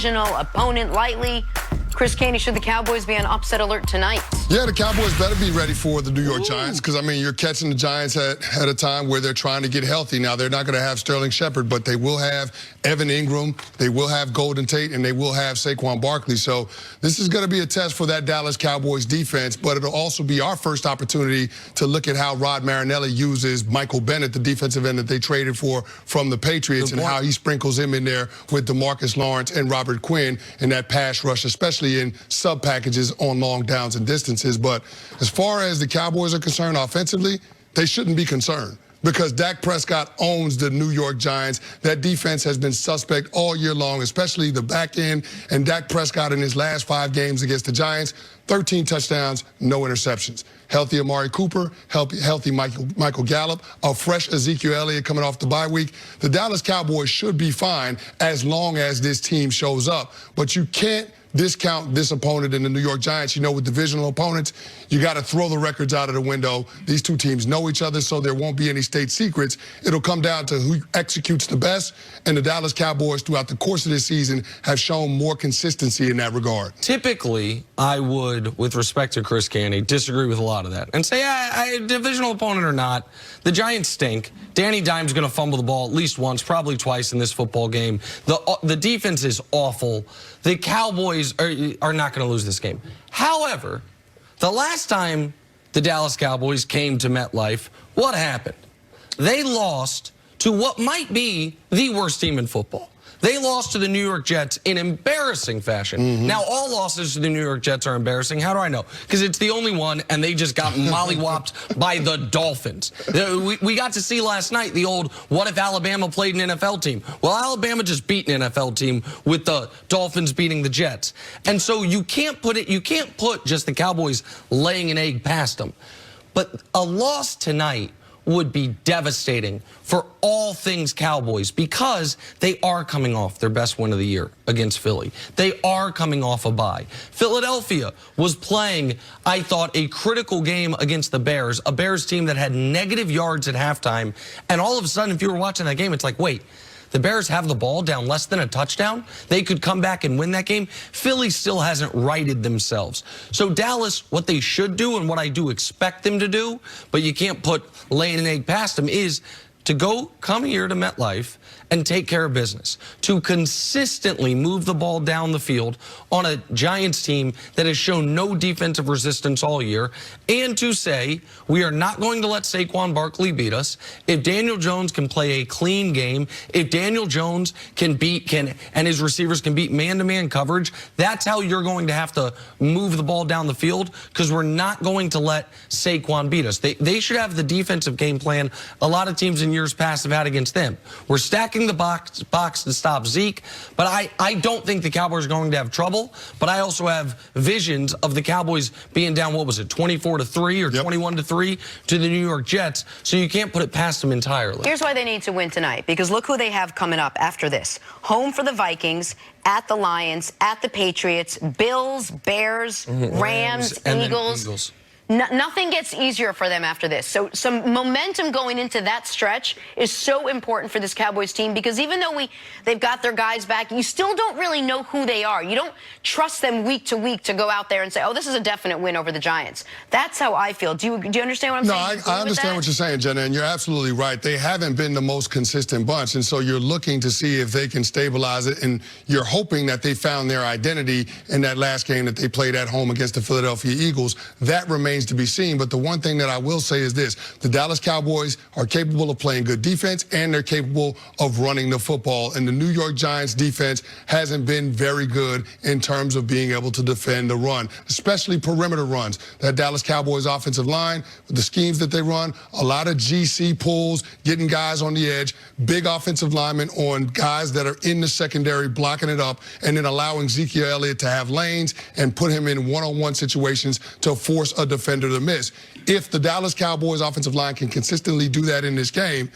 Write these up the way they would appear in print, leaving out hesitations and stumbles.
divisional opponent lightly. Chris Caney, should the Cowboys be on upset alert tonight? Yeah, the Cowboys better be ready for the New York Giants because, I mean, you're catching the Giants at a time where they're trying to get healthy. Now, they're not going to have Sterling Shepard, but they will have Evan Ingram, they will have Golden Tate, and they will have Saquon Barkley. So this is going to be a test for that Dallas Cowboys defense, but it'll also be our first opportunity to look at how Rod Marinelli uses Michael Bennett, the defensive end that they traded for from the Patriots, and how he sprinkles him in there with DeMarcus Lawrence and Robert Quinn in that pass rush, especially in sub packages on long downs and distances. But as far as the Cowboys are concerned offensively, they shouldn't be concerned because Dak Prescott owns the New York Giants. That defense has been suspect all year long, especially the back end. And Dak Prescott in his last 5 games against the Giants, 13 touchdowns, no interceptions. Healthy Amari Cooper, healthy Michael Gallup, a fresh Ezekiel Elliott coming off the bye week. The Dallas Cowboys should be fine as long as this team shows up. But you can't discount this opponent in the New York Giants. You know, with divisional opponents, you got to throw the records out of the window. These two teams know each other, so there won't be any state secrets. It'll come down to who executes the best, and the Dallas Cowboys throughout the course of this season have shown more consistency in that regard. Typically, I would, with respect to Chris Caney, disagree with a lot of that and say, divisional opponent or not, the Giants stink. Danny Dimes going to fumble the ball at least once, probably twice in this football game. The defense is awful. The Cowboys are not going to lose this game. However, the last time the Dallas Cowboys came to MetLife, what happened? They lost to what might be the worst team in football. They lost to the New York Jets in embarrassing fashion. Now, all losses to the New York Jets are embarrassing. How do I know? Because it's the only one, and they just got mollywopped by the Dolphins. We got to see last night the old, what if Alabama played an NFL team? Well, Alabama just beat an NFL team with the Dolphins beating the Jets. And so you can't put just the Cowboys laying an egg past them. But a loss tonight would be devastating for all things Cowboys because they are coming off their best win of the year against Philly. They are coming off a bye. Philadelphia was playing, I thought, a critical game against the Bears, a Bears team that had negative yards at halftime. And all of a sudden, if you were watching that game, it's like, wait, the Bears have the ball down less than a touchdown. They could come back and win that game. Philly still hasn't righted themselves. So Dallas, what they should do and what I do expect them to do, but you can't put laying an egg past them, is to come here to MetLife and take care of business, to consistently move the ball down the field on a Giants team that has shown no defensive resistance all year, and to say we are not going to let Saquon Barkley beat us. If Daniel Jones can play a clean game, if Daniel Jones and his receivers can beat man-to-man coverage, that's how you're going to have to move the ball down the field, because we're not going to let Saquon beat us. They should have the defensive game plan a lot of teams in years past have had against them. We're stacking the box to stop Zeke, but I don't think the Cowboys are going to have trouble, but I also have visions of the Cowboys being down, what was it, 24-3 or 21-3 to the New York Jets, so you can't put it past them entirely. Here's why they need to win tonight, because look who they have coming up after this. Home for the Vikings, at the Lions, at the Patriots, Bills, Bears, Rams, Eagles. Nothing gets easier for them after this. So some momentum going into that stretch is so important for this Cowboys team, because even though they've got their guys back, you still don't really know who they are. You don't trust them week to week to go out there and say, oh, this is a definite win over the Giants. That's how I feel. Do you understand what I'm saying? No, I understand what you're saying, Jenna, and you're absolutely right. They haven't been the most consistent bunch, and so you're looking to see if they can stabilize it, and you're hoping that they found their identity in that last game that they played at home against the Philadelphia Eagles. That remains to be seen, but the one thing that I will say is this: the Dallas Cowboys are capable of playing good defense, and they're capable of running the football, and the New York Giants defense hasn't been very good in terms of being able to defend the run, especially perimeter runs. That Dallas Cowboys offensive line, with the schemes that they run, a lot of GC pulls, getting guys on the edge, big offensive linemen on guys that are in the secondary blocking it up, and then allowing Ezekiel Elliott to have lanes and put him in one-on-one situations to force a defender to miss. If the Dallas Cowboys offensive line can consistently do that in this game,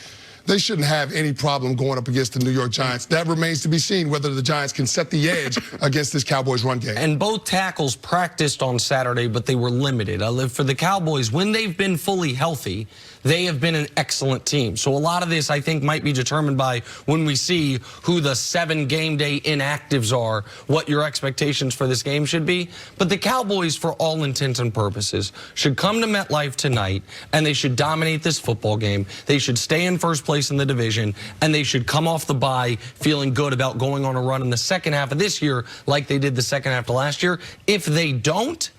they shouldn't have any problem going up against the New York Giants. That remains to be seen whether the Giants can set the edge against this Cowboys run game. And both tackles practiced on Saturday, but they were limited. For the Cowboys, when they've been fully healthy, they have been an excellent team. So a lot of this, I think, might be determined by when we see who the 7 game day inactives are, what your expectations for this game should be. But the Cowboys, for all intents and purposes, should come to MetLife tonight, and they should dominate this football game. They should stay in first place in the division, and they should come off the bye feeling good about going on a run in the second half of this year like they did the second half of last year. If they don't,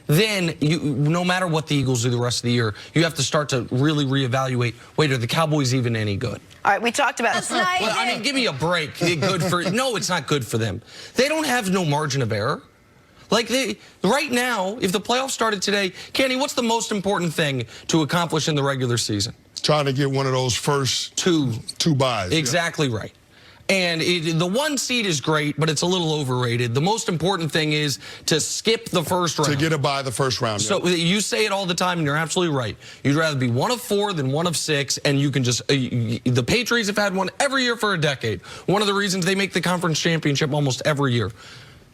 then no matter what the Eagles do the rest of the year, you have to start to really reevaluate, wait, are the Cowboys even any good? All right, we talked about it. Well, I mean, give me a break. No, it's not good for them. They don't have no margin of error. Like, right now, if the playoffs started today, Kenny, what's the most important thing to accomplish in the regular season? Trying to get one of those first two byes. Exactly right. And the 1 seed is great, but it's a little overrated. The most important thing is to skip the first round. To get a bye the first round. So you say it all the time, and you're absolutely right. You'd rather be 1 of 4 than 1 of 6, and you can just the Patriots have had one every year for a decade. One of the reasons they make the conference championship almost every year.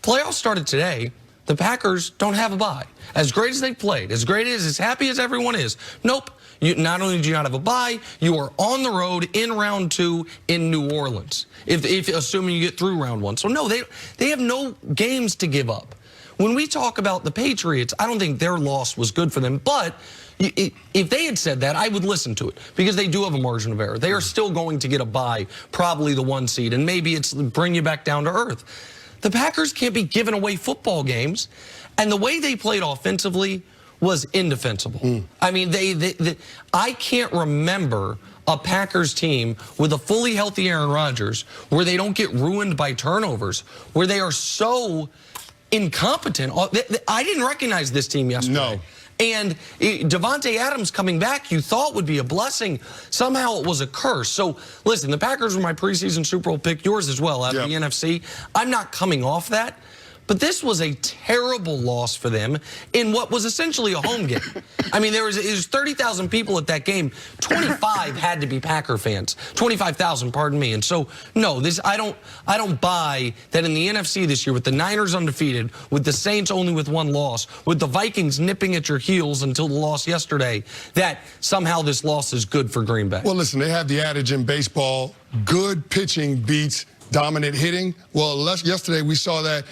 Playoffs started today. The Packers don't have a bye. As great as they played, as happy as everyone is, nope. Not only do you not have a bye, you are on the road in round 2 in New Orleans, if assuming you get through round 1. So no, they have no games to give up. When we talk about the Patriots, I don't think their loss was good for them, but if they had said that, I would listen to it, because they do have a margin of error. They are still going to get a bye, probably the 1 seed, and maybe it's bring you back down to earth. The Packers can't be giving away football games, and the way they played offensively was indefensible. I mean, I can't remember a Packers team with a fully healthy Aaron Rodgers where they don't get ruined by turnovers, where they are so incompetent. I didn't recognize this team yesterday. No. And Devontae Adams coming back, you thought would be a blessing. Somehow it was a curse. So, listen, the Packers were my preseason Super Bowl pick, yours as well, out of the NFC. I'm not coming off that. But this was a terrible loss for them in what was essentially a home game. I mean, there was 30,000 people at that game. 25 had to be Packer fans. 25,000, pardon me. And so, no, I don't buy that in the NFC this year, with the Niners undefeated, with the Saints only with 1 loss, with the Vikings nipping at your heels until the loss yesterday, that somehow this loss is good for Green Bay. Well, listen, they have the adage in baseball, good pitching beats dominant hitting. Well, yesterday we saw that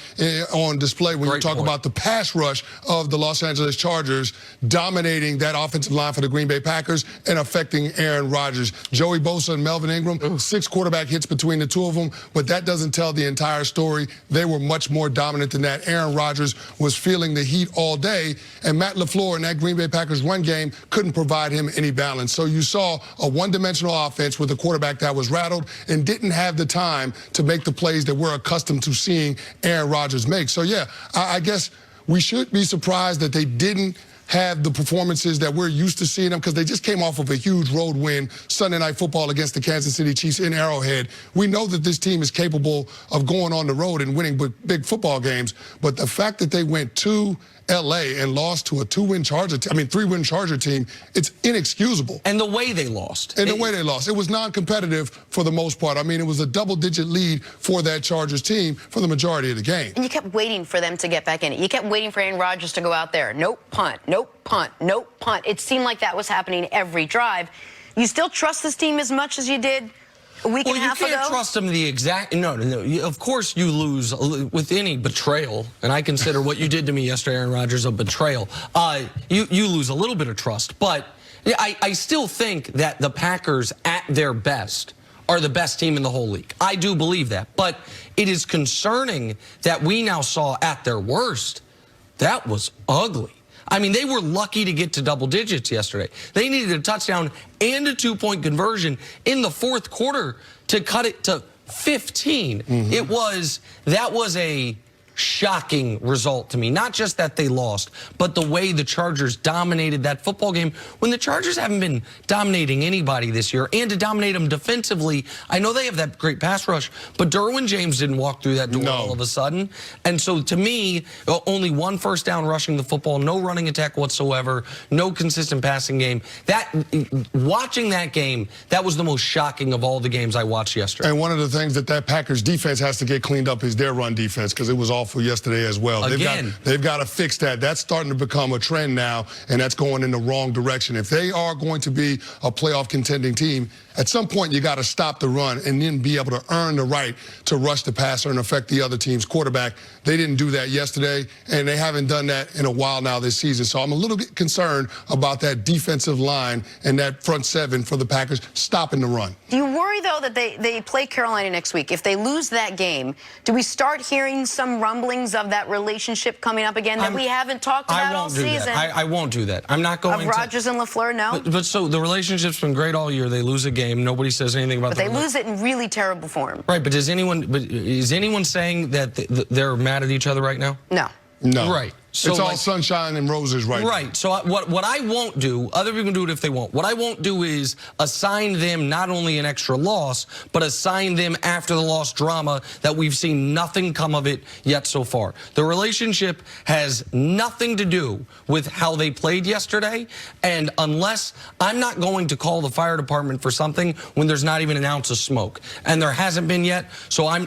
on display when you talk about the pass rush of the Los Angeles Chargers dominating that offensive line for the Green Bay Packers and affecting Aaron Rodgers. Joey Bosa and Melvin Ingram, 6 quarterback hits between the 2 of them, but that doesn't tell the entire story. They were much more dominant than that. Aaron Rodgers was feeling the heat all day, and Matt LaFleur in that Green Bay Packers run game couldn't provide him any balance. So you saw a one-dimensional offense with a quarterback that was rattled and didn't have the time to make the plays that we're accustomed to seeing Aaron Rodgers make. So, yeah, I guess we should be surprised that they didn't have the performances that we're used to seeing them, because they just came off of a huge road win Sunday Night Football against the Kansas City Chiefs in Arrowhead. We know that this team is capable of going on the road and winning big football games, but the fact that they went to L.A. and lost to a 3-win Charger team, it's inexcusable. And the way they lost. And the way they lost. It was non-competitive for the most part. I mean, it was a double-digit lead for that Chargers team for the majority of the game. And you kept waiting for them to get back in it. You kept waiting for Aaron Rodgers to go out there. Nope, punt, nope, punt, nope, punt. It seemed like that was happening every drive. You still trust this team as much as you did a week and a half ago? You can't trust them the exact... No. Of course you lose with any betrayal, and I consider what you did to me yesterday, Aaron Rodgers, a betrayal. You lose a little bit of trust, but I still think that the Packers, at their best, are the best team in the whole league. I do believe that, but it is concerning that we now saw at their worst. That was ugly. I mean, they were lucky to get to double digits yesterday. They needed a touchdown and a 2-point conversion in the 4th quarter to cut it to 15. That was a shocking result to me. Not just that they lost, but the way the Chargers dominated that football game when the Chargers haven't been dominating anybody this year, and to dominate them defensively. I know they have that great pass rush, but Derwin James didn't walk through that door all of a sudden. And so to me, only one first down rushing the football, no running attack whatsoever, no consistent passing game. Watching that game, that was the most shocking of all the games I watched yesterday. And one of the things that Packers defense has to get cleaned up is their run defense, because it was awful yesterday as well. They've got to fix that. That's starting to become a trend now, and that's going in the wrong direction. If they are going to be a playoff contending team, at some point you got to stop the run and then be able to earn the right to rush the passer and affect the other team's quarterback. They didn't do that yesterday, and they haven't done that in a while now this season. So I'm a little bit concerned about that defensive line and that front seven for the Packers stopping the run. Do you worry, though, that they play Carolina next week? If they lose that game, do we start hearing some rumblings of that relationship coming up again that we haven't talked about all season? I won't do that. I'm not going to. Of Rodgers and LaFleur, no? But so the relationship's been great all year. They lose a game. Nobody says anything about that. But they lose it in really terrible form. Right, but is anyone saying that they're mad at each other right now? No. No. Right. So it's all sunshine and roses right now. Right. So what I won't do, other people can do it if they want. What I won't do is assign them not only an extra loss, but assign them after the loss drama that we've seen nothing come of it yet so far. The relationship has nothing to do with how they played yesterday, and unless I'm not going to call the fire department for something when there's not even an ounce of smoke, and there hasn't been yet, so I'm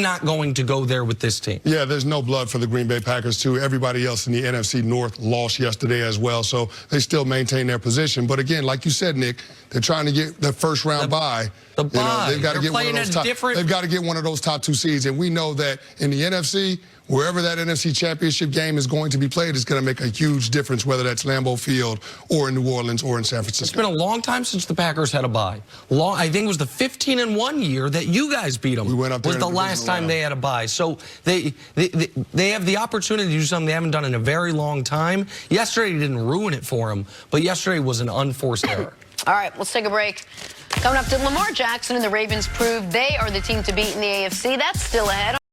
not going to go there with this team. Yeah, there's no blood for the Green Bay Packers too. Everybody else in the NFC North lost yesterday as well, so they still maintain their position. But again, like you said, Nick, they're trying to get the first round bye. They've got to get one of those top. They've got to get one of those top 2 seeds, and we know that in the NFC, wherever that NFC Championship game is going to be played, is going to make a huge difference, whether that's Lambeau Field or in New Orleans or in San Francisco. It's been a long time since the Packers had a bye. I think it was the 15-1 year that you guys beat them. We went up there was the last time they had a bye. So they have the opportunity to do something they haven't done in a very long time. Yesterday didn't ruin it for them, but yesterday was an unforced error. All right, let's take a break. Coming up, did Lamar Jackson and the Ravens prove they are the team to beat in the AFC? That's still ahead.